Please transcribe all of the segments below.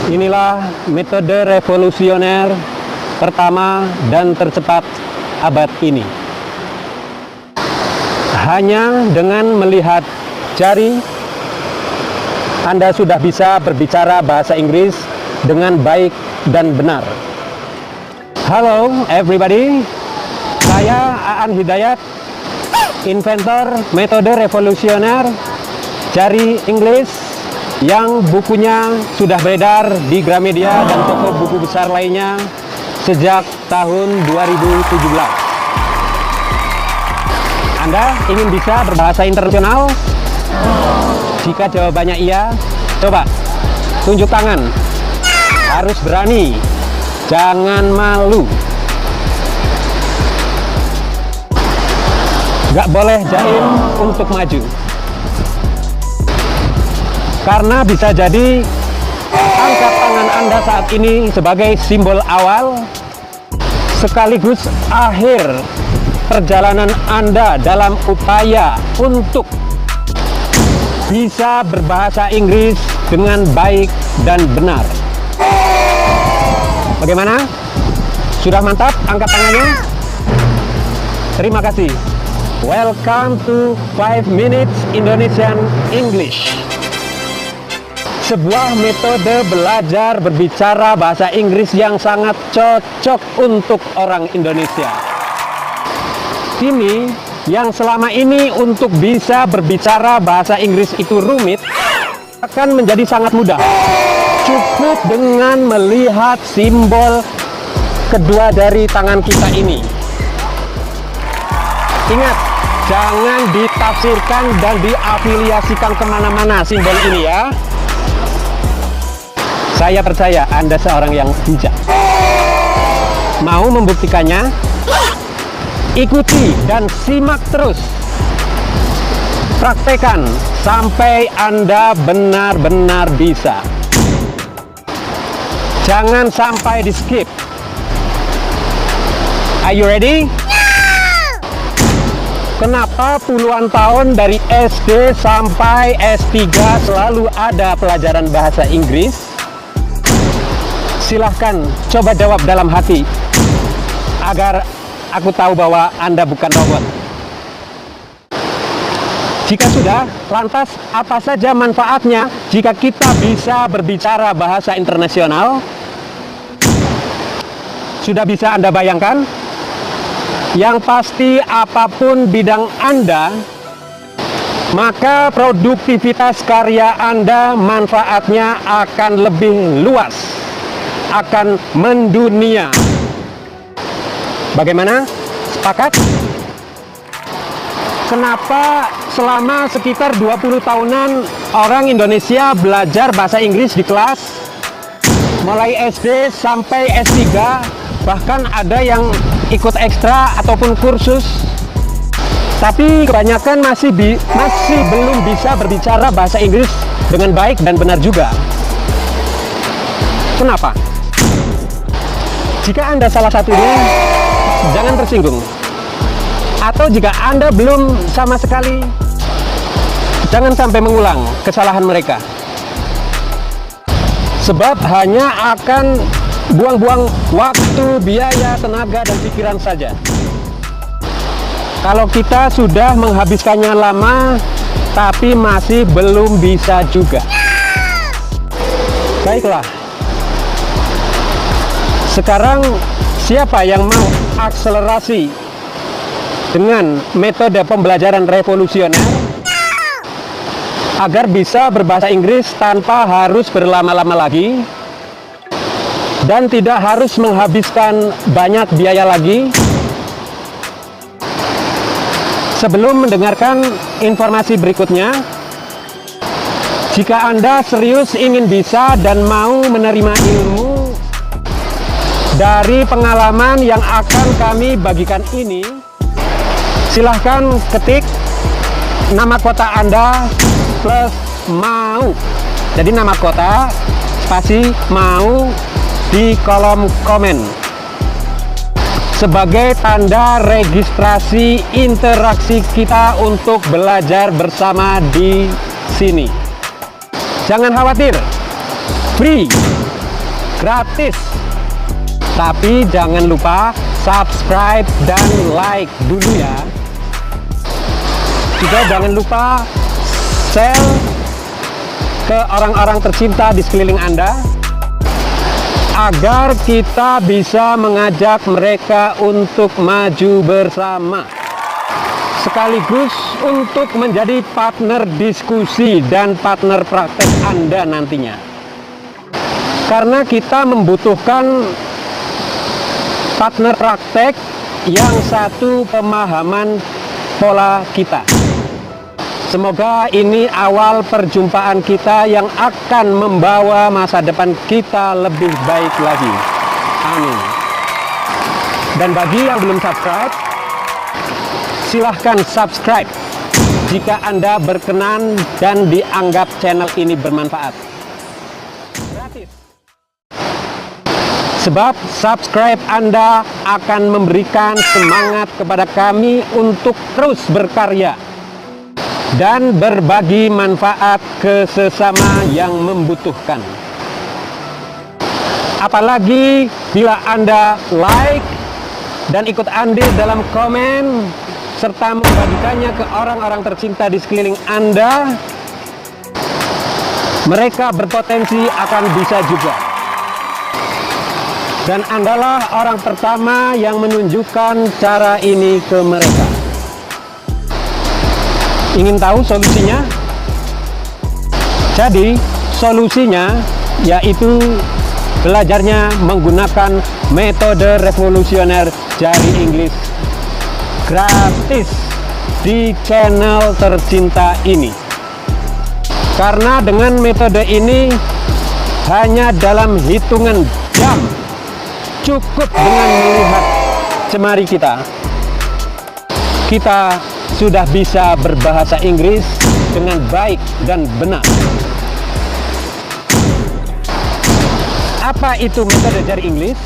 Inilah metode revolusioner pertama dan tercepat abad ini. Hanya dengan melihat jari, Anda sudah bisa berbicara bahasa Inggris dengan baik dan benar. Halo everybody, saya Aan Hidayat, inventor metode revolusioner jari Inggris yang bukunya sudah beredar di Gramedia dan toko buku besar lainnya sejak tahun 2017. Anda ingin bisa berbahasa internasional? Jika jawabannya iya, coba tunjuk tangan. Harus berani, jangan malu. Gak boleh jaim untuk maju, karena bisa jadi angkat tangan Anda saat ini sebagai simbol awal sekaligus akhir perjalanan Anda dalam upaya untuk bisa berbahasa Inggris dengan baik dan benar. Bagaimana? Sudah mantap angkat tangannya? Terima kasih. Welcome to 5 Minutes Indonesian English. Sebuah metode belajar berbicara bahasa Inggris yang sangat cocok untuk orang Indonesia. Kini, yang selama ini untuk bisa berbicara bahasa Inggris itu rumit, akan menjadi sangat mudah. Cukup dengan melihat simbol kedua dari tangan kita ini. Ingat, jangan ditafsirkan dan diafiliasikan kemana-mana simbol ini ya. Saya percaya Anda seorang yang bijak. Mau membuktikannya? Ikuti dan simak terus. Praktekan sampai Anda benar-benar bisa. Jangan sampai di skip. Are you ready? Kenapa puluhan tahun dari SD sampai S3 selalu ada pelajaran bahasa Inggris? Silahkan coba jawab dalam hati, agar aku tahu bahwa Anda bukan robot. Jika sudah, lantas apa saja manfaatnya jika kita bisa berbicara bahasa internasional? Sudah bisa Anda bayangkan? Yang pasti apapun bidang Anda, maka produktivitas karya Anda manfaatnya akan lebih luas, akan mendunia. Bagaimana? Sepakat? Kenapa selama sekitar 20 tahunan orang Indonesia belajar bahasa Inggris di kelas mulai SD sampai S3, bahkan ada yang ikut ekstra ataupun kursus, tapi kebanyakan masih belum bisa berbicara bahasa Inggris dengan baik dan benar juga. Kenapa? Jika Anda salah satunya, jangan tersinggung. Atau jika Anda belum sama sekali, jangan sampai mengulang kesalahan mereka. Sebab hanya akan buang-buang waktu, biaya, tenaga, dan pikiran saja. Kalau kita sudah menghabiskannya lama, tapi masih belum bisa juga. Baiklah. Sekarang, siapa yang mau akselerasi dengan metode pembelajaran revolusioner agar bisa berbahasa Inggris tanpa harus berlama-lama lagi dan tidak harus menghabiskan banyak biaya lagi? Sebelum mendengarkan informasi berikutnya, jika Anda serius ingin bisa dan mau menerima ilmu dari pengalaman yang akan kami bagikan ini, silahkan ketik nama kota Anda plus mau. Jadi nama kota spasi mau di kolom komen sebagai tanda registrasi interaksi kita untuk belajar bersama di sini. Jangan khawatir, free, gratis. Tapi jangan lupa subscribe dan like dulu ya. Juga jangan lupa share ke orang-orang tercinta di sekeliling Anda, agar kita bisa mengajak mereka untuk maju bersama, sekaligus untuk menjadi partner diskusi dan partner praktek Anda nantinya. Karena kita membutuhkan partner praktek yang satu pemahaman pola kita. Semoga ini awal perjumpaan kita yang akan membawa masa depan kita lebih baik lagi. Amin. Dan bagi yang belum subscribe, silahkan subscribe jika Anda berkenan dan dianggap channel ini bermanfaat. Gratis. Sebab subscribe Anda akan memberikan semangat kepada kami untuk terus berkarya dan berbagi manfaat ke sesama yang membutuhkan. Apalagi bila Anda like dan ikut andil dalam komen serta membagikannya ke orang-orang tercinta di sekeliling Anda, mereka berpotensi akan bisa juga. Dan Andalah orang pertama yang menunjukkan cara ini ke mereka. Ingin tahu solusinya? Jadi solusinya yaitu belajarnya menggunakan metode revolusioner jari Inggris gratis di channel tercinta ini. Karena dengan metode ini hanya dalam hitungan jam, cukup dengan melihat jemari kita sudah bisa berbahasa Inggris dengan baik dan benar. Apa itu metode jari Inggris?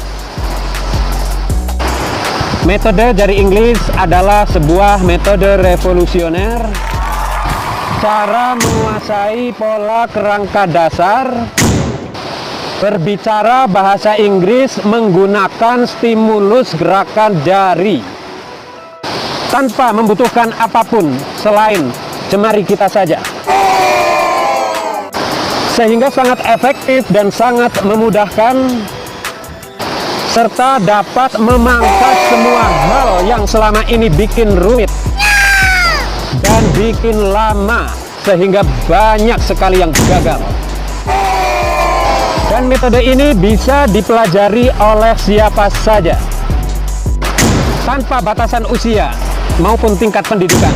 Metode jari Inggris adalah sebuah metode revolusioner, cara menguasai pola kerangka dasar berbicara bahasa Inggris menggunakan stimulus gerakan jari tanpa membutuhkan apapun selain jemari kita saja, sehingga sangat efektif dan sangat memudahkan, serta dapat memangkas semua hal yang selama ini bikin rumit dan bikin lama, sehingga banyak sekali yang gagal. Dan metode ini bisa dipelajari oleh siapa saja tanpa batasan usia maupun tingkat pendidikan.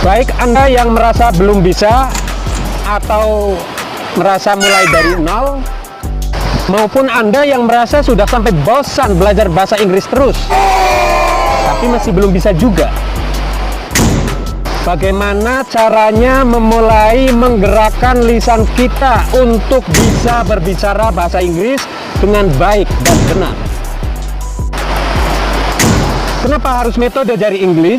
Baik Anda yang merasa belum bisa atau merasa mulai dari nol, maupun Anda yang merasa sudah sampai bosan belajar bahasa Inggris terus tapi masih belum bisa juga. Bagaimana caranya memulai menggerakkan lisan kita untuk bisa berbicara bahasa Inggris dengan baik dan benar? Kenapa harus metode jari Inggris?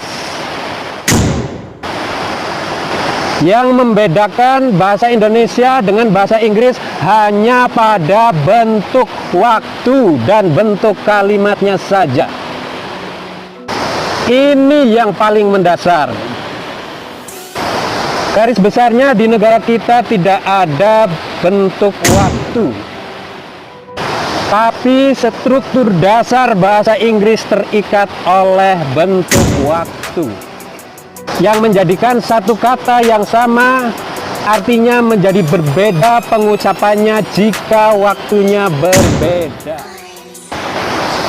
Yang membedakan bahasa Indonesia dengan bahasa Inggris hanya pada bentuk waktu dan bentuk kalimatnya saja. Ini yang paling mendasar. Garis besarnya di negara kita tidak ada bentuk waktu, tapi struktur dasar bahasa Inggris terikat oleh bentuk waktu, yang menjadikan satu kata yang sama artinya menjadi berbeda pengucapannya jika waktunya berbeda.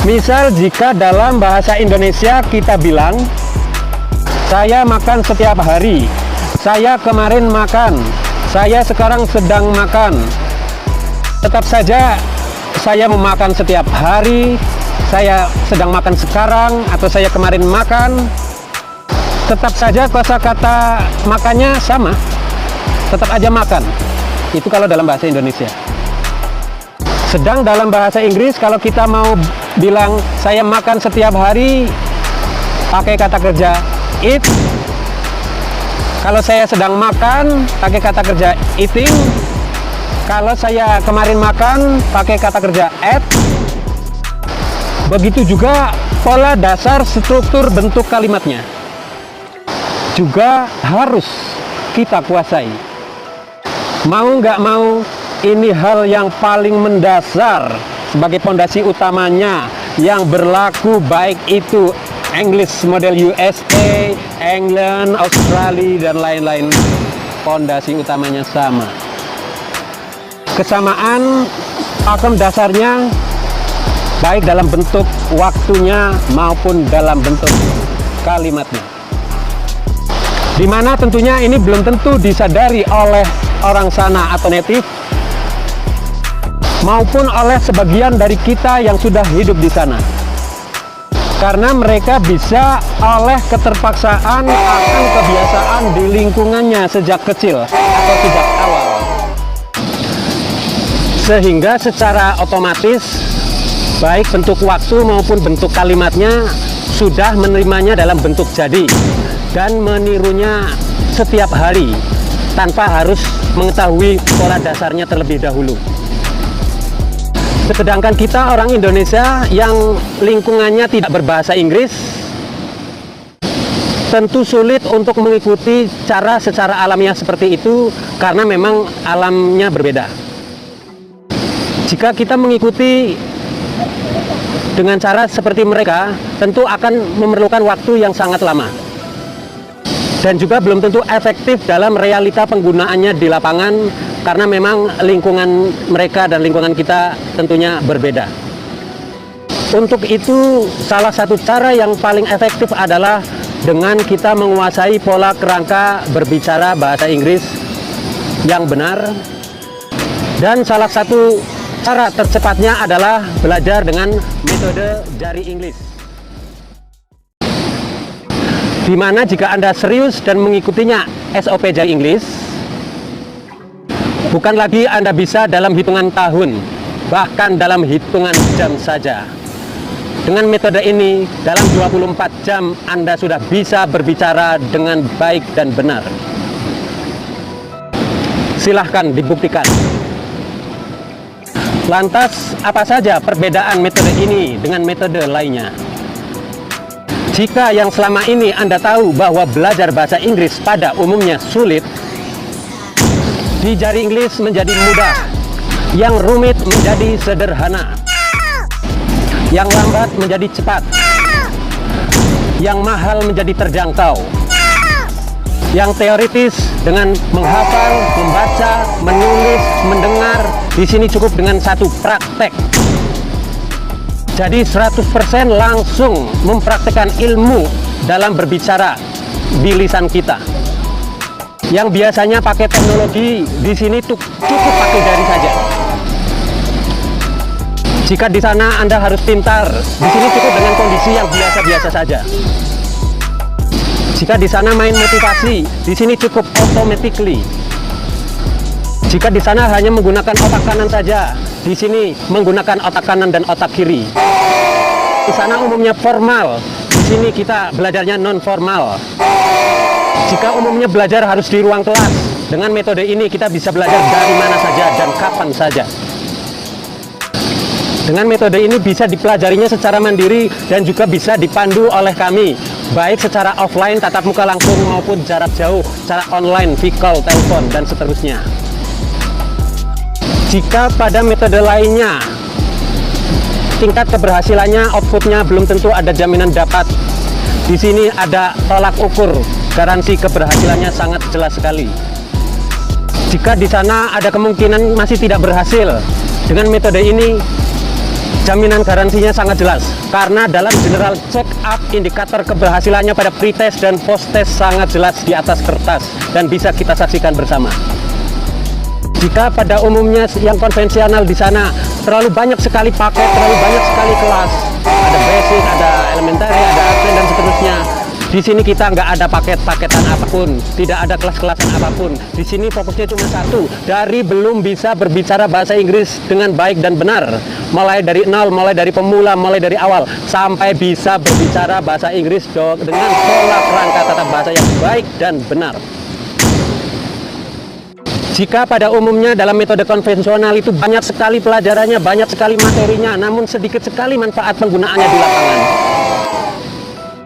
Misal jika dalam bahasa Indonesia kita bilang, saya makan setiap hari, saya kemarin makan, saya sekarang sedang makan. Tetap saja saya memakan setiap hari, saya sedang makan sekarang, atau saya kemarin makan. Tetap saja kosakata makannya sama, tetap aja makan. Itu kalau dalam bahasa Indonesia. Sedang dalam bahasa Inggris, kalau kita mau bilang saya makan setiap hari, pakai kata kerja eat. Kalau saya sedang makan, pakai kata kerja eating. Kalau saya kemarin makan pakai kata kerja at, begitu juga pola dasar struktur bentuk kalimatnya juga harus kita kuasai. Mau nggak mau, ini hal yang paling mendasar sebagai pondasi utamanya yang berlaku baik itu English model USA, England, Australia, dan lain-lain. Pondasi utamanya sama. Kesamaan pakem dasarnya baik dalam bentuk waktunya maupun dalam bentuk kalimatnya. Dimana tentunya ini belum tentu disadari oleh orang sana atau native maupun oleh sebagian dari kita yang sudah hidup di sana. Karena mereka bisa oleh keterpaksaan akan kebiasaan di lingkungannya sejak kecil atau sejak awal. Sehingga secara otomatis baik bentuk waktu maupun bentuk kalimatnya sudah menerimanya dalam bentuk jadi dan menirunya setiap hari tanpa harus mengetahui pola dasarnya terlebih dahulu. Sedangkan kita orang Indonesia yang lingkungannya tidak berbahasa Inggris tentu sulit untuk mengikuti cara secara alamiah seperti itu karena memang alamnya berbeda. Jika kita mengikuti dengan cara seperti mereka, tentu akan memerlukan waktu yang sangat lama. Dan juga belum tentu efektif dalam realita penggunaannya di lapangan, karena memang lingkungan mereka dan lingkungan kita tentunya berbeda. Untuk itu, salah satu cara yang paling efektif adalah dengan kita menguasai pola kerangka berbicara bahasa Inggris yang benar. Dan salah satu cara tercepatnya adalah belajar dengan metode Jari Inggris. Di mana jika Anda serius dan mengikutinya SOP Jari Inggris, bukan lagi Anda bisa dalam hitungan tahun, bahkan dalam hitungan jam saja. Dengan metode ini, dalam 24 jam Anda sudah bisa berbicara dengan baik dan benar. Silahkan dibuktikan. Lantas, apa saja perbedaan metode ini dengan metode lainnya? Jika yang selama ini Anda tahu bahwa belajar bahasa Inggris pada umumnya sulit, di Jari Inggris menjadi mudah, yang rumit menjadi sederhana, yang lambat menjadi cepat, yang mahal menjadi terjangkau, yang teoritis dengan menghafal, membaca, menulis, mendengar, di sini cukup dengan satu praktek. Jadi 100% langsung mempraktekkan ilmu dalam berbicara di lisan kita. Yang biasanya pakai teknologi, di sini cukup pakai jari saja. Jika di sana Anda harus pintar, di sini cukup dengan kondisi yang biasa-biasa saja. Jika di sana main motivasi, di sini cukup automatically. Jika di sana hanya menggunakan otak kanan saja, di sini menggunakan otak kanan dan otak kiri. Di sana umumnya formal, di sini kita belajarnya non formal. Jika umumnya belajar harus di ruang kelas, dengan metode ini kita bisa belajar dari mana saja dan kapan saja. Dengan metode ini bisa dipelajarinya secara mandiri dan juga bisa dipandu oleh kami, baik secara offline, tatap muka langsung, maupun jarak jauh, secara online, via call, telepon, dan seterusnya. Jika pada metode lainnya, tingkat keberhasilannya, outputnya belum tentu ada jaminan dapat. Di sini ada tolak ukur, garansi keberhasilannya sangat jelas sekali. Jika di sana ada kemungkinan masih tidak berhasil, dengan metode ini, jaminan garansinya sangat jelas. Karena dalam general check up, indikator keberhasilannya pada pretest dan post-test sangat jelas di atas kertas dan bisa kita saksikan bersama. Jika pada umumnya yang konvensional di sana terlalu banyak sekali paket, terlalu banyak sekali kelas, ada basic, ada elementary, ada advanced, dan seterusnya. Di sini kita nggak ada paket-paketan apapun, tidak ada kelas-kelasan apapun. Di sini fokusnya cuma satu, dari belum bisa berbicara bahasa Inggris dengan baik dan benar, mulai dari nol, mulai dari pemula, mulai dari awal, sampai bisa berbicara bahasa Inggris dengan pola kerangka tata bahasa yang baik dan benar. Jika pada umumnya dalam metode konvensional itu banyak sekali pelajarannya, banyak sekali materinya, namun sedikit sekali manfaat penggunaannya di lapangan.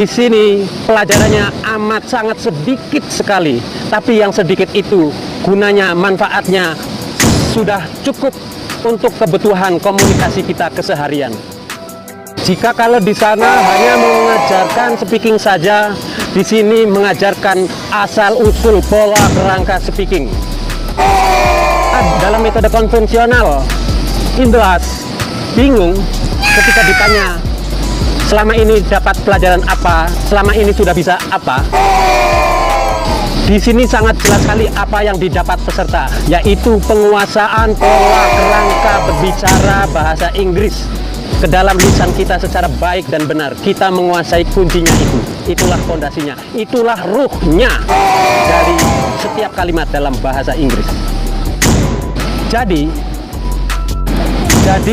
Di sini pelajarannya amat sangat sedikit sekali, tapi yang sedikit itu gunanya, manfaatnya sudah cukup untuk kebutuhan komunikasi kita keseharian. Jika kalau di sana hanya mengajarkan speaking saja, di sini mengajarkan asal-usul pola kerangka speaking. Dalam metode konvensional, Indras bingung ketika ditanya, selama ini dapat pelajaran apa, selama ini sudah bisa apa. Di sini sangat jelas sekali apa yang didapat peserta, yaitu penguasaan pola kerangka berbicara bahasa Inggris ke dalam lisan kita secara baik dan benar. Kita menguasai kuncinya itu. Itulah fondasinya, itulah ruhnya dari setiap kalimat dalam bahasa Inggris. Jadi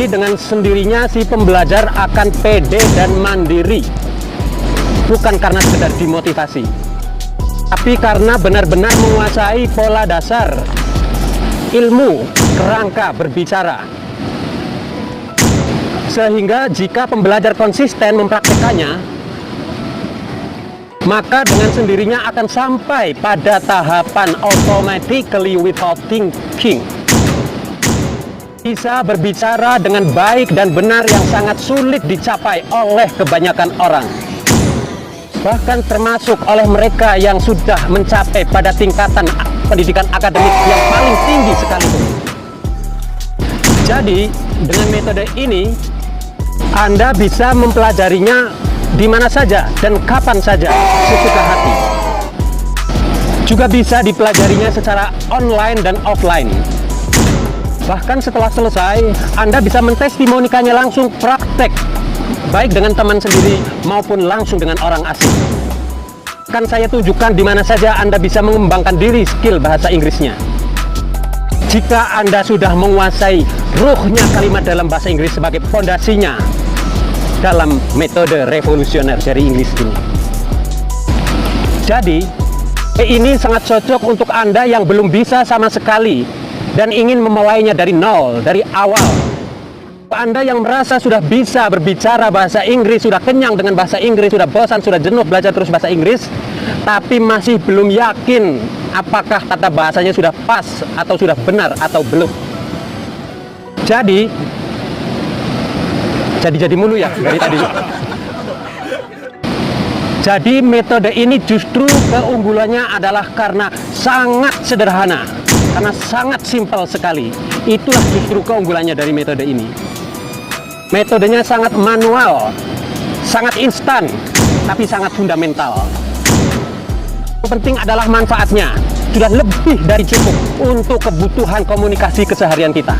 dengan sendirinya si pembelajar akan pede dan mandiri, bukan karena sekedar dimotivasi, tapi karena benar-benar menguasai pola dasar ilmu kerangka berbicara. Sehingga jika pembelajar konsisten mempraktekannya, maka dengan sendirinya akan sampai pada tahapan automatically without thinking. Bisa berbicara dengan baik dan benar yang sangat sulit dicapai oleh kebanyakan orang. Bahkan termasuk oleh mereka yang sudah mencapai pada tingkatan pendidikan akademik yang paling tinggi sekalipun. Jadi, dengan metode ini, Anda bisa mempelajarinya di mana saja dan kapan saja sesuka hati. Juga bisa dipelajarinya secara online dan offline. Bahkan setelah selesai, Anda bisa mentestimonikannya langsung praktek, baik dengan teman sendiri maupun langsung dengan orang asing. Kan saya tunjukkan di mana saja Anda bisa mengembangkan diri skill bahasa Inggrisnya. Jika Anda sudah menguasai ruhnya kalimat dalam bahasa Inggris sebagai fondasinya dalam metode revolusioner dari Inggris ini. Jadi, ini sangat cocok untuk Anda yang belum bisa sama sekali dan ingin memulainya dari nol, dari awal. Anda yang merasa sudah bisa berbicara bahasa Inggris, sudah kenyang dengan bahasa Inggris, sudah bosan, sudah jenuh belajar terus bahasa Inggris, tapi masih belum yakin apakah kata bahasanya sudah pas atau sudah benar atau belum. Jadi mulu ya dari tadi. Jadi metode ini justru keunggulannya adalah karena sangat sederhana, karena sangat simpel sekali. Itulah justru keunggulannya dari metode ini. Metodenya sangat manual, sangat instan, tapi sangat fundamental. Yang penting adalah manfaatnya. Sudah lebih dari cukup untuk kebutuhan komunikasi keseharian kita.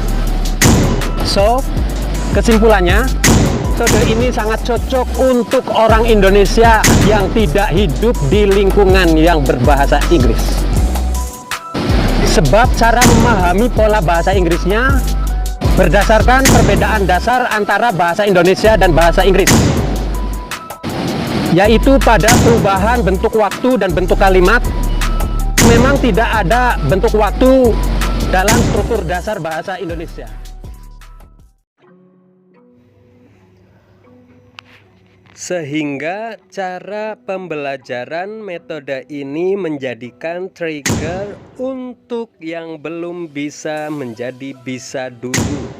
So, kesimpulannya, metode ini sangat cocok untuk orang Indonesia yang tidak hidup di lingkungan yang berbahasa Inggris. Sebab cara memahami pola bahasa Inggrisnya berdasarkan perbedaan dasar antara bahasa Indonesia dan bahasa Inggris, yaitu pada perubahan bentuk waktu dan bentuk kalimat. Memang tidak ada bentuk waktu dalam struktur dasar bahasa Indonesia. Sehingga cara pembelajaran metode ini menjadikan trigger untuk yang belum bisa menjadi bisa dulu.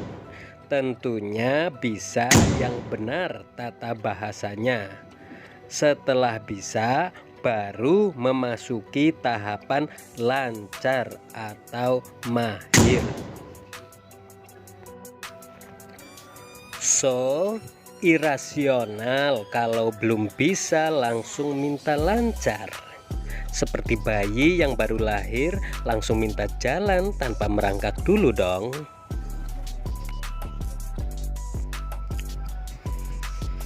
Tentunya bisa yang benar tata bahasanya. Setelah bisa, baru memasuki tahapan lancar atau mahir. So, irasional kalau belum bisa langsung minta lancar. Seperti bayi yang baru lahir langsung minta jalan tanpa merangkak dulu dong.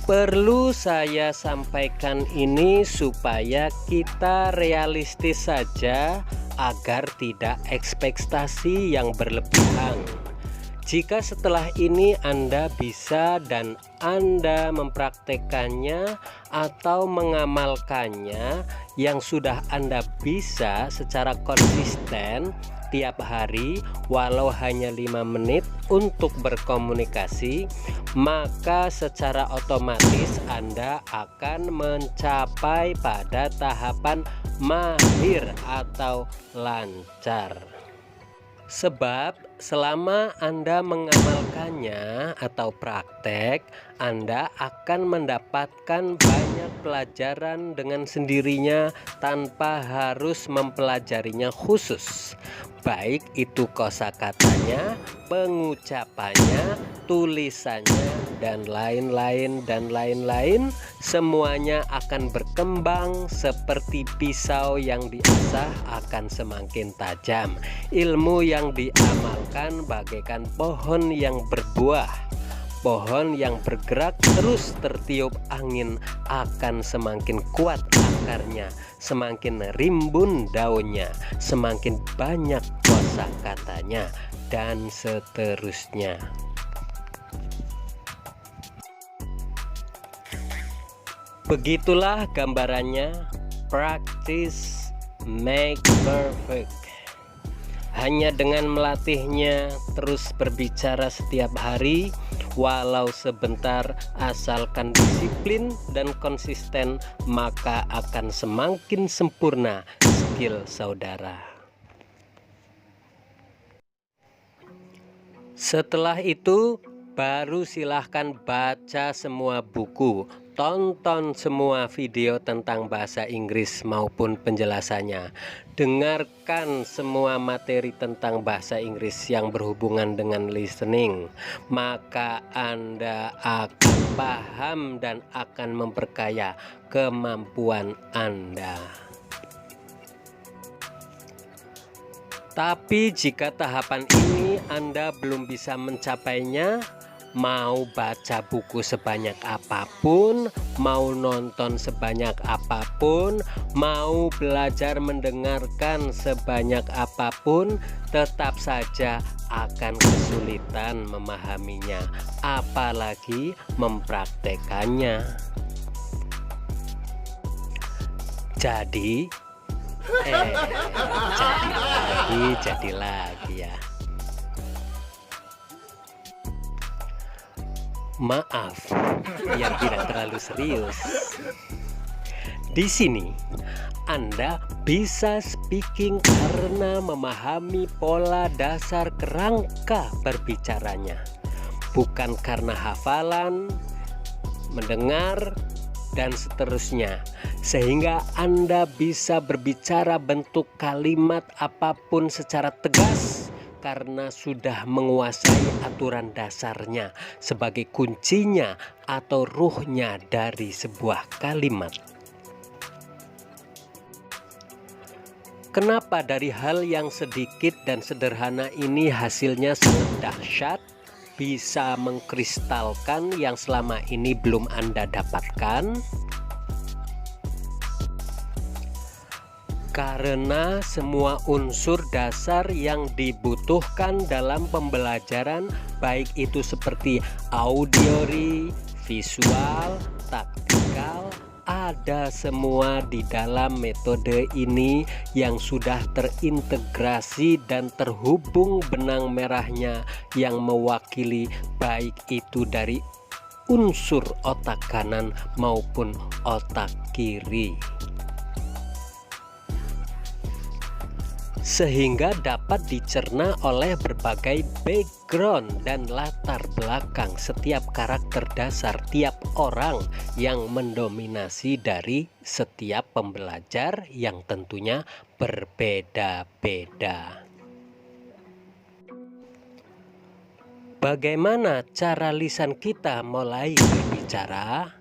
Perlu saya sampaikan ini supaya kita realistis saja agar tidak ekspektasi yang berlebihan. Jika setelah ini Anda bisa dan Anda mempraktekannya atau mengamalkannya yang sudah Anda bisa secara konsisten, setiap hari walau hanya 5 menit untuk berkomunikasi, maka secara otomatis Anda akan mencapai pada tahapan mahir atau lancar. Sebab selama Anda mengamalkannya atau praktek, Anda akan mendapatkan banyak pelajaran dengan sendirinya tanpa harus mempelajarinya khusus. Baik itu kosakatanya, pengucapannya, tulisannya, dan lain-lain, semuanya akan berkembang seperti pisau yang diasah akan semakin tajam. Ilmu yang diamalkan bagaikan pohon yang berbuah. Pohon yang bergerak terus tertiup angin akan semakin kuat akarnya, semakin rimbun daunnya, semakin banyak kosakatanya, dan seterusnya. Begitulah gambarannya, practice make perfect. Hanya dengan melatihnya, terus berbicara setiap hari, walau sebentar, asalkan disiplin dan konsisten, maka akan semakin sempurna skill saudara. Setelah itu, baru silahkan baca semua buku, tonton semua video tentang bahasa Inggris maupun penjelasannya, dengarkan semua materi tentang bahasa Inggris yang berhubungan dengan listening, maka Anda akan paham dan akan memperkaya kemampuan Anda. Tapi jika tahapan ini Anda belum bisa mencapainya, mau baca buku sebanyak apapun, mau nonton sebanyak apapun, mau belajar mendengarkan sebanyak apapun, tetap saja akan kesulitan memahaminya, apalagi mempraktekannya. Jadi lagi ya. Maaf, yang tidak terlalu serius. Di sini Anda bisa speaking karena memahami pola dasar kerangka berbicaranya, bukan karena hafalan, mendengar, dan seterusnya, sehingga Anda bisa berbicara bentuk kalimat apapun secara tegas karena sudah menguasai aturan dasarnya sebagai kuncinya atau ruhnya dari sebuah kalimat. Kenapa dari hal yang sedikit dan sederhana ini hasilnya sangat dahsyat, bisa mengkristalkan yang selama ini belum Anda dapatkan? Karena semua unsur dasar yang dibutuhkan dalam pembelajaran, baik itu seperti audiori, visual, taktikal, ada semua di dalam metode ini yang sudah terintegrasi dan terhubung benang merahnya yang mewakili baik itu dari unsur otak kanan maupun otak kiri, sehingga dapat dicerna oleh berbagai background dan latar belakang setiap karakter dasar tiap orang yang mendominasi dari setiap pembelajar yang tentunya berbeda-beda. Bagaimana cara lisan kita mulai berbicara?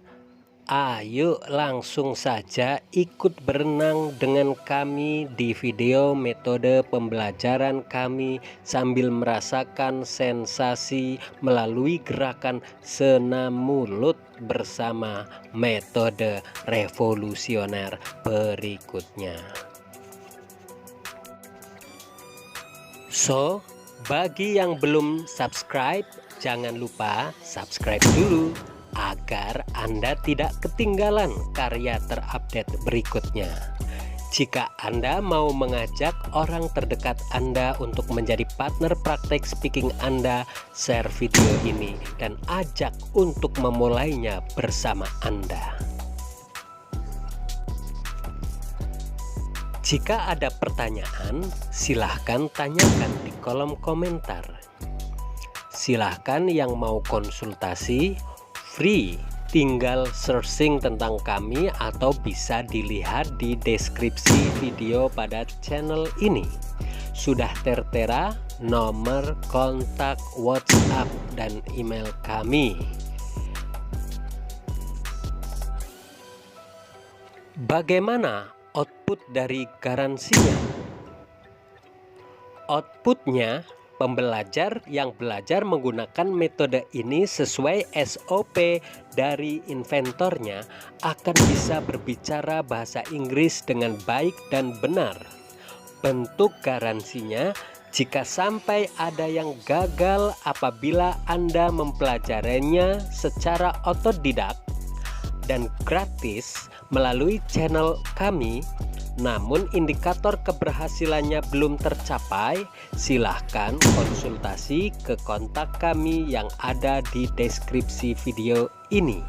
Ayo langsung saja ikut berenang dengan kami di video metode pembelajaran kami sambil merasakan sensasi melalui gerakan senam mulut bersama metode revolusioner berikutnya. So, bagi yang belum subscribe, jangan lupa subscribe dulu agar Anda tidak ketinggalan karya terupdate berikutnya. Jika Anda mau mengajak orang terdekat Anda untuk menjadi partner praktek speaking Anda, share video ini dan ajak untuk memulainya bersama Anda. Jika ada pertanyaan, silahkan tanyakan di kolom komentar. Silahkan yang mau konsultasi, free. Tinggal searching tentang kami atau bisa dilihat di deskripsi video pada channel ini. Sudah tertera nomor kontak WhatsApp dan email kami. Bagaimana output dari garansinya? Outputnya, pembelajar yang belajar menggunakan metode ini sesuai SOP dari inventornya akan bisa berbicara bahasa Inggris dengan baik dan benar. Bentuk garansinya, jika sampai ada yang gagal apabila Anda mempelajarinya secara otodidak dan gratis melalui channel kami, namun indikator keberhasilannya belum tercapai, silahkan konsultasi ke kontak kami yang ada di deskripsi video ini.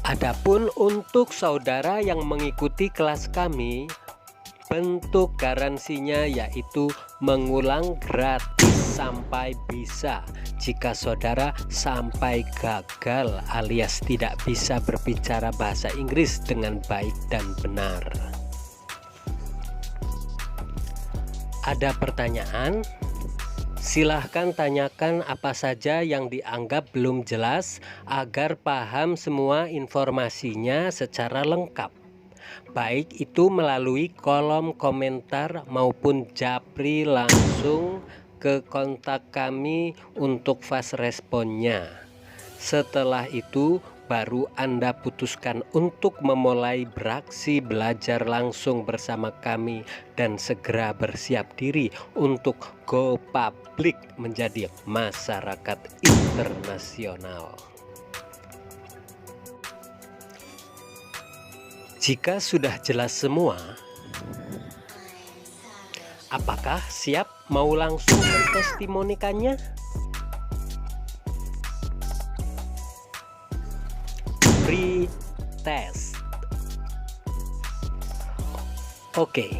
Adapun untuk saudara yang mengikuti kelas kami, bentuk garansinya yaitu mengulang gratis sampai bisa. Jika saudara sampai gagal alias tidak bisa berbicara bahasa Inggris dengan baik dan benar. Ada pertanyaan? Silahkan tanyakan apa saja yang dianggap belum jelas agar paham semua informasinya secara lengkap. Baik itu melalui kolom komentar maupun japri langsung ke kontak kami untuk fast responnya. Setelah itu baru Anda putuskan untuk memulai beraksi belajar langsung bersama kami dan segera bersiap diri untuk go public menjadi masyarakat internasional. Jika sudah jelas semua, apakah siap mau langsung mentestimonikannya? Free test. Oke,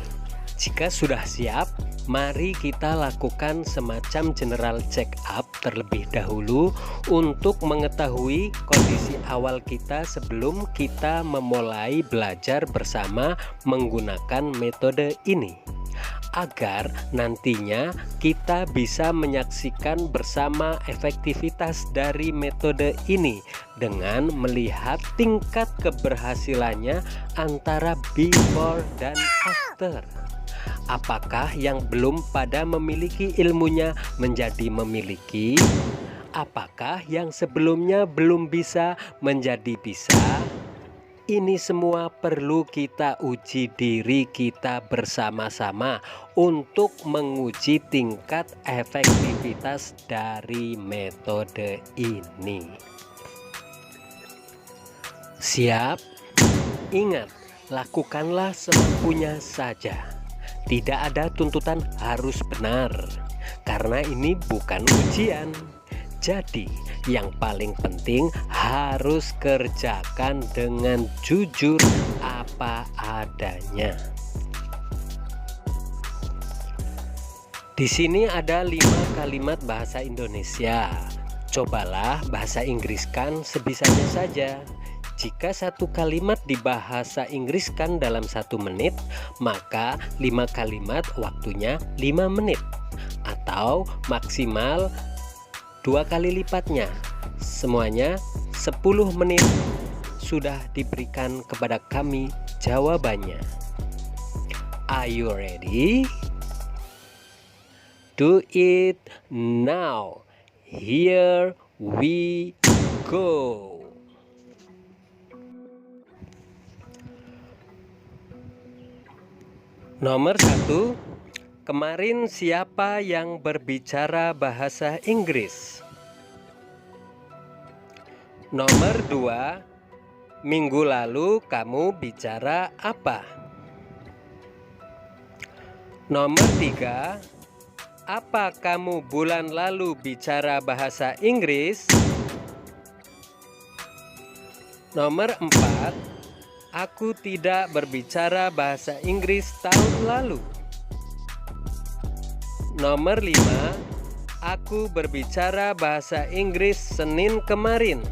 jika sudah siap, mari kita lakukan semacam general check up terlebih dahulu untuk mengetahui kondisi awal kita sebelum kita memulai belajar bersama menggunakan metode ini, agar nantinya kita bisa menyaksikan bersama efektivitas dari metode ini dengan melihat tingkat keberhasilannya antara before dan after. Apakah yang belum pada memiliki ilmunya menjadi memiliki? Apakah yang sebelumnya belum bisa menjadi bisa? Ini semua perlu kita uji diri kita bersama-sama untuk menguji tingkat efektivitas dari metode ini. Siap? Ingat, lakukanlah semampunya saja. Tidak ada tuntutan harus benar, karena ini bukan ujian. Jadi, yang paling penting harus kerjakan dengan jujur apa adanya. Di sini ada 5 kalimat bahasa Indonesia. Cobalah bahasa Inggriskan sebisanya saja. Jika satu kalimat dibahasa Inggriskan dalam 1 menit, maka 5 kalimat waktunya 5 menit. Atau maksimal 2 kali lipatnya, semuanya 10 menit sudah diberikan kepada kami jawabannya. Are you ready? Do it now. Here we go. Nomor 1. Kemarin siapa yang berbicara bahasa Inggris? Nomor 2. Minggu lalu kamu bicara apa? Nomor 3, apa kamu bulan lalu bicara bahasa Inggris? Nomor 4, aku tidak berbicara bahasa Inggris tahun lalu. Nomor 5, aku berbicara bahasa Inggris Senin kemarin.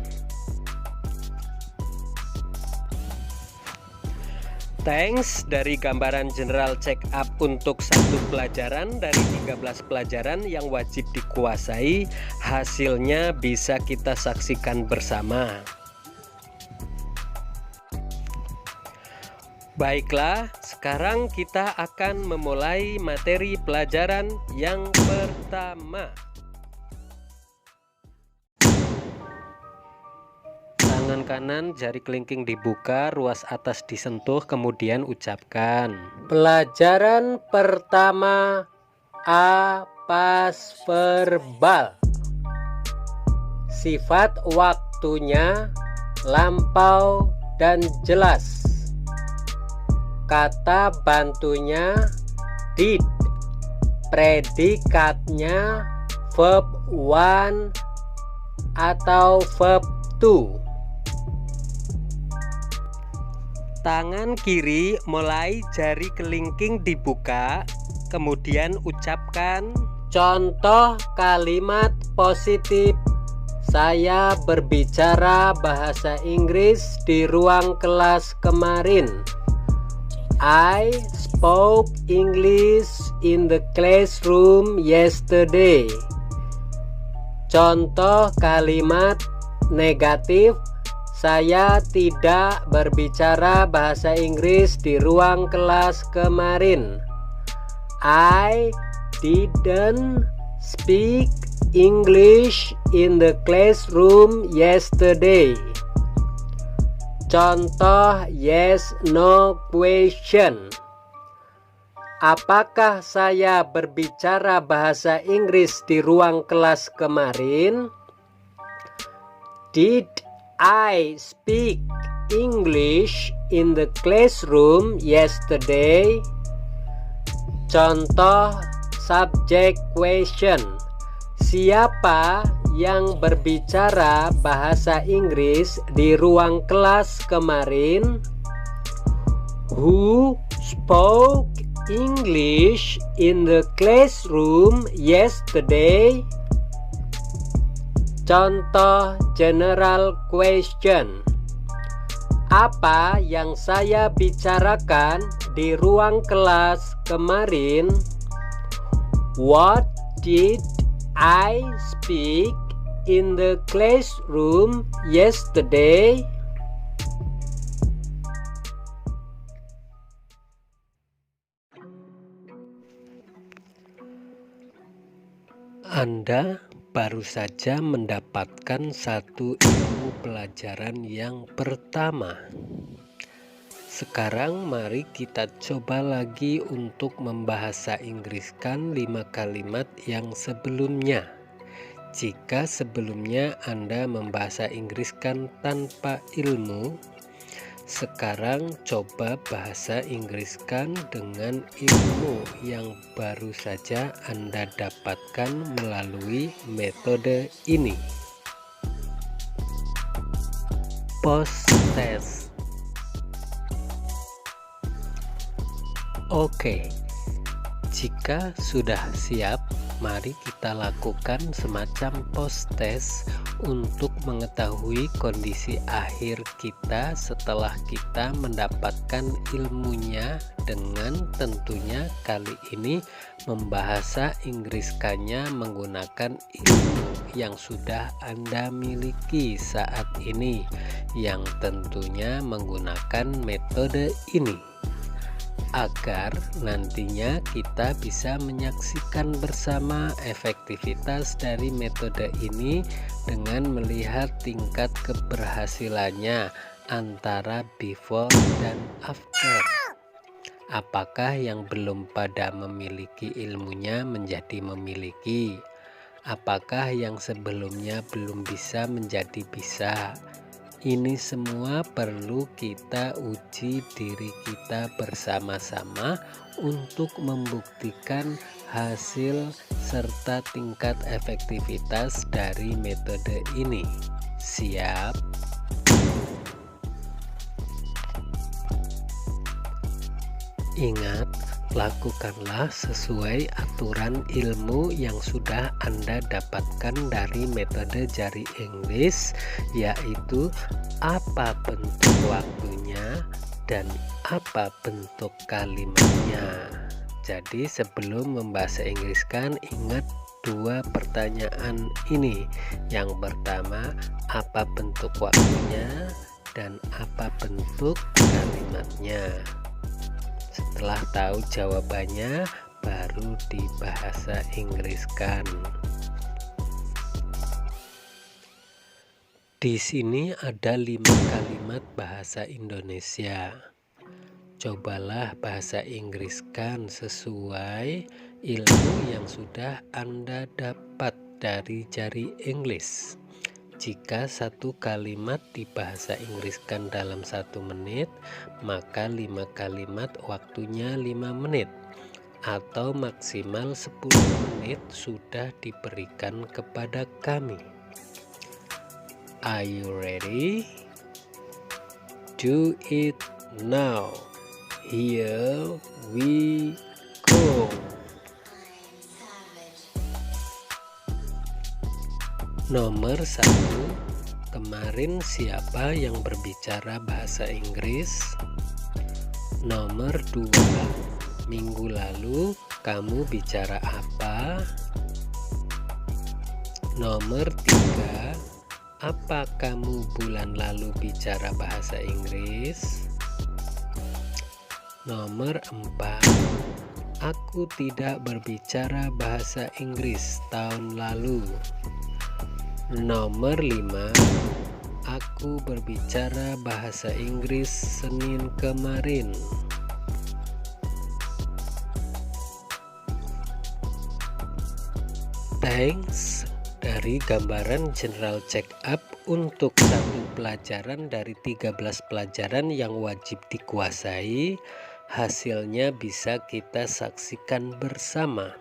Thanks dari gambaran general check up untuk satu pelajaran dari 13 pelajaran yang wajib dikuasai. Hasilnya bisa kita saksikan bersama. Baiklah, sekarang kita akan memulai materi pelajaran yang pertama. Tangan kanan jari kelingking dibuka, ruas atas disentuh, kemudian ucapkan. Pelajaran pertama, A. Pas verbal. Sifat waktunya lampau dan jelas. Kata bantunya did. Predikatnya verb one atau verb two. Tangan kiri mulai jari kelingking dibuka, kemudian ucapkan contoh kalimat positif. Saya berbicara bahasa Inggris di ruang kelas kemarin. I spoke English in the classroom yesterday. Contoh kalimat negatif. Saya tidak berbicara bahasa Inggris di ruang kelas kemarin. I didn't speak English in the classroom yesterday. Contoh yes no question. Apakah saya berbicara bahasa Inggris di ruang kelas kemarin? Did I speak English in the classroom yesterday? Contoh subject question. Siapa yang berbicara bahasa Inggris di ruang kelas kemarin? Who spoke English in the classroom yesterday? Contoh general question. Apa yang saya bicarakan di ruang kelas kemarin? What did I speak in the classroom yesterday? Anda baru saja mendapatkan satu ilmu pelajaran yang pertama. Sekarang mari kita coba lagi untuk membahasa Inggriskan 5 kalimat yang sebelumnya. Jika sebelumnya Anda membahasa Inggriskan tanpa ilmu, sekarang coba bahasa Inggriskan dengan ilmu yang baru saja Anda dapatkan melalui metode ini. Post test. Oke, jika sudah siap, mari kita lakukan semacam post test untuk mengetahui kondisi akhir kita setelah kita mendapatkan ilmunya, dengan tentunya kali ini membahasa Inggriskannya menggunakan ilmu yang sudah Anda miliki saat ini, yang tentunya menggunakan metode ini, agar nantinya kita bisa menyaksikan bersama efektivitas dari metode ini dengan melihat tingkat keberhasilannya antara before dan after. Apakah yang belum pada memiliki ilmunya menjadi memiliki? Apakah yang sebelumnya belum bisa menjadi bisa? Ini semua perlu kita uji diri kita bersama-sama untuk membuktikan hasil serta tingkat efektivitas dari metode ini. Siap? Ingat, lakukanlah sesuai aturan ilmu yang sudah Anda dapatkan dari metode jari Inggris, yaitu apa bentuk waktunya dan apa bentuk kalimatnya. Jadi sebelum membahasa Inggriskan, ingat dua pertanyaan ini. Yang pertama, apa bentuk waktunya dan apa bentuk kalimatnya. Setelah tahu jawabannya, baru dibahasa Inggriskan. Di sini ada 5 kalimat bahasa Indonesia. Cobalah bahasa Inggriskan sesuai ilmu yang sudah Anda dapat dari jari Inggris. Jika satu kalimat dibahasa Inggriskan dalam 1 menit, maka 5 kalimat waktunya 5 menit atau maksimal 10 menit sudah diberikan kepada kami. Are you ready? Do it now. Here we go. Nomor 1, kemarin siapa yang berbicara bahasa Inggris? Nomor 2, minggu lalu kamu bicara apa? Nomor 3, apa kamu bulan lalu bicara bahasa Inggris? Nomor 4, aku tidak berbicara bahasa Inggris tahun lalu. Nomor 5, aku berbicara bahasa Inggris Senin kemarin. Thanks. Dari gambaran general check up untuk satu pelajaran dari 13 pelajaran yang wajib dikuasai, hasilnya bisa kita saksikan bersama.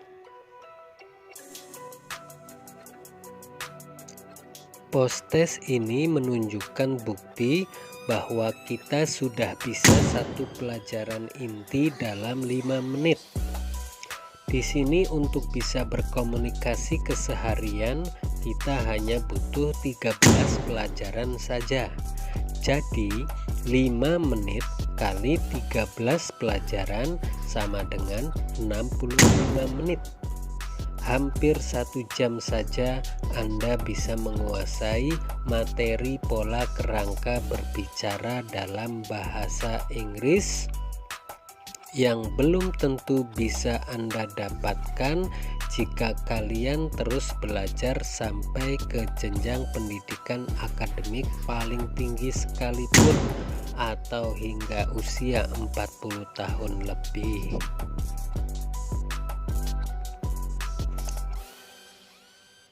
Post-test ini menunjukkan bukti bahwa kita sudah bisa satu pelajaran inti dalam 5 menit. Di sini untuk bisa berkomunikasi keseharian, kita hanya butuh 13 pelajaran saja. Jadi 5 menit kali 13 pelajaran sama dengan 65 menit. Hampir 1 jam saja Anda bisa menguasai materi pola kerangka berbicara dalam bahasa Inggris yang belum tentu bisa Anda dapatkan jika kalian terus belajar sampai ke jenjang pendidikan akademik paling tinggi sekalipun atau hingga usia 40 tahun lebih.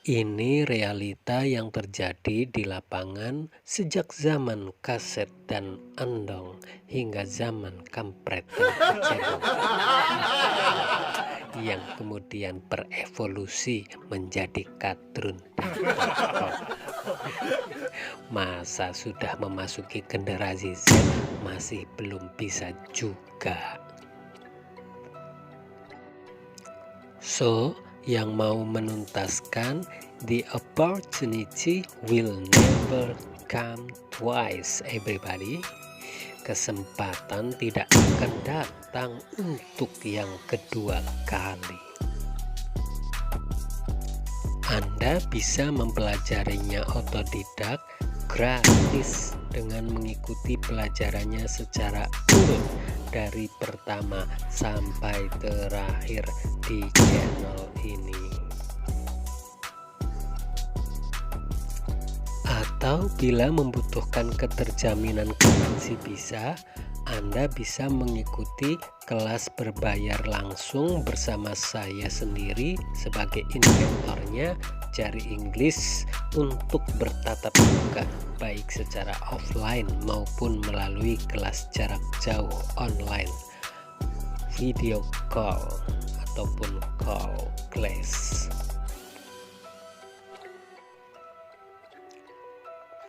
Ini realita yang terjadi di lapangan sejak zaman kaset dan andong hingga zaman kampret dan cebong, yang kemudian berevolusi menjadi kadrun dan tokol. Masa sudah memasuki generasi Z masih belum bisa juga. So, yang mau menuntaskan, the opportunity will never come twice, everybody. Kesempatan tidak akan datang untuk yang kedua kali. Anda bisa mempelajarinya otodidak gratis dengan mengikuti pelajarannya secara urut dari pertama sampai terakhir di channel ini. Atau bila membutuhkan keterjaminan garansi bisa, Anda bisa mengikuti kelas berbayar langsung bersama saya sendiri sebagai inventornya Jari Inggris untuk bertatap muka, baik secara offline maupun melalui kelas jarak jauh online, video call ataupun call class.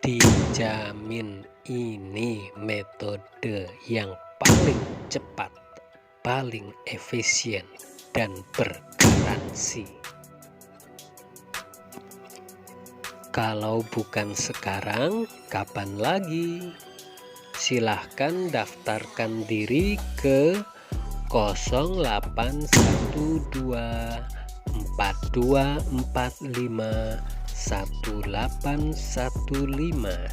Dijamin ini metode yang paling cepat, paling efisien, dan bergaransi. Kalau bukan sekarang, kapan lagi? Silahkan daftarkan diri ke 0812 4245 1815.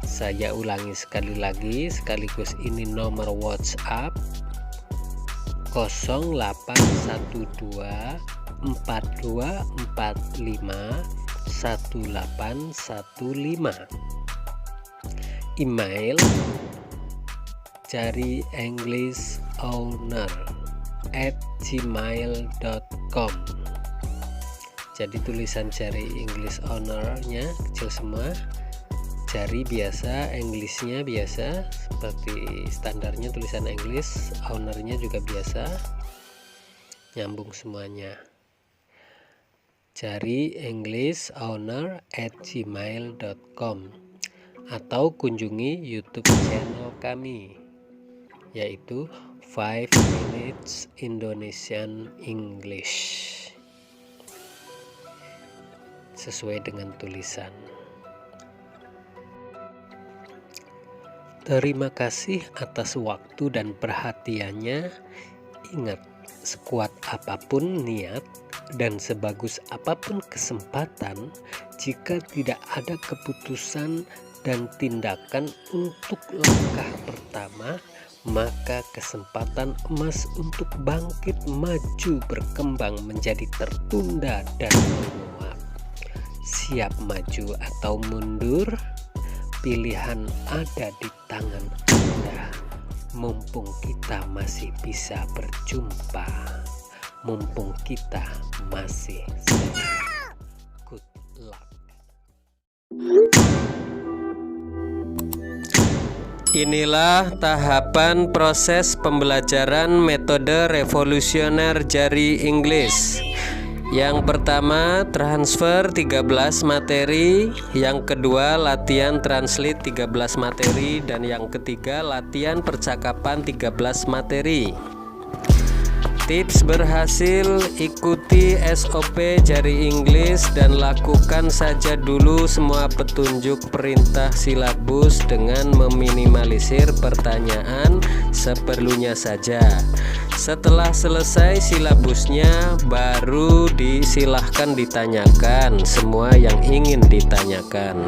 Saya ulangi sekali lagi, sekaligus ini nomor WhatsApp 0812 4245 1815. Email jarienglisowner@gmail.com. Jadi tulisan Jari English owner-nya kecil semua, Jari biasa, English-nya biasa seperti standarnya tulisan English, owner-nya juga biasa, nyambung semuanya. Jari English owner@gmail.com, atau kunjungi YouTube channel kami, yaitu 5 Minutes Indonesian English, sesuai dengan tulisan. Terima kasih atas waktu dan perhatiannya. Ingat, sekuat apapun niat dan sebagus apapun kesempatan, jika tidak ada keputusan dan tindakan untuk langkah pertama, maka kesempatan emas untuk bangkit maju berkembang menjadi tertunda dan menguap. Siap maju atau mundur, pilihan ada di tangan Anda. Mumpung kita masih bisa berjumpa, mumpung kita masih sehat. Good luck. Inilah tahapan proses pembelajaran metode revolusioner Jari Inggris. Yang pertama, transfer 13 materi, yang kedua latihan translate 13 materi, dan yang ketiga latihan percakapan 13 materi. Tips berhasil: ikuti SOP Jari Inggris dan lakukan saja dulu semua petunjuk perintah silabus dengan meminimalisir pertanyaan seperlunya saja. Setelah selesai silabusnya, baru disilahkan ditanyakan semua yang ingin ditanyakan.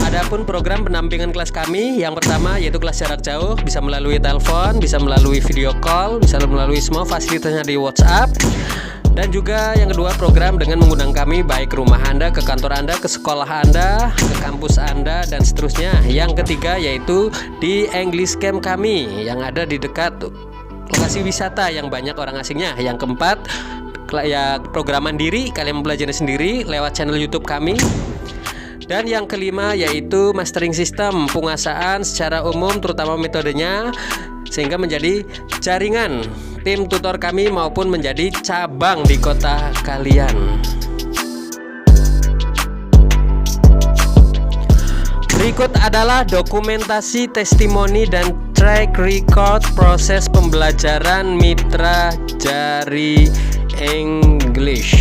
Adapun program pendampingan kelas kami, yang pertama yaitu kelas jarak jauh, bisa melalui telepon, bisa melalui video call, bisa melalui semua fasilitasnya di WhatsApp. Dan juga yang kedua, program dengan mengundang kami baik ke rumah Anda, ke kantor Anda, ke sekolah Anda, ke kampus Anda, dan seterusnya. Yang ketiga yaitu di English Camp kami yang ada di dekat lokasi wisata yang banyak orang asingnya. Yang keempat, ya program mandiri, kalian mempelajari sendiri lewat channel YouTube kami. Dan yang kelima yaitu mastering system, penguasaan secara umum terutama metodenya, sehingga menjadi jaringan tim tutor kami maupun menjadi cabang di kota kalian. Berikut adalah dokumentasi, testimoni, dan track record proses pembelajaran mitra Jari English.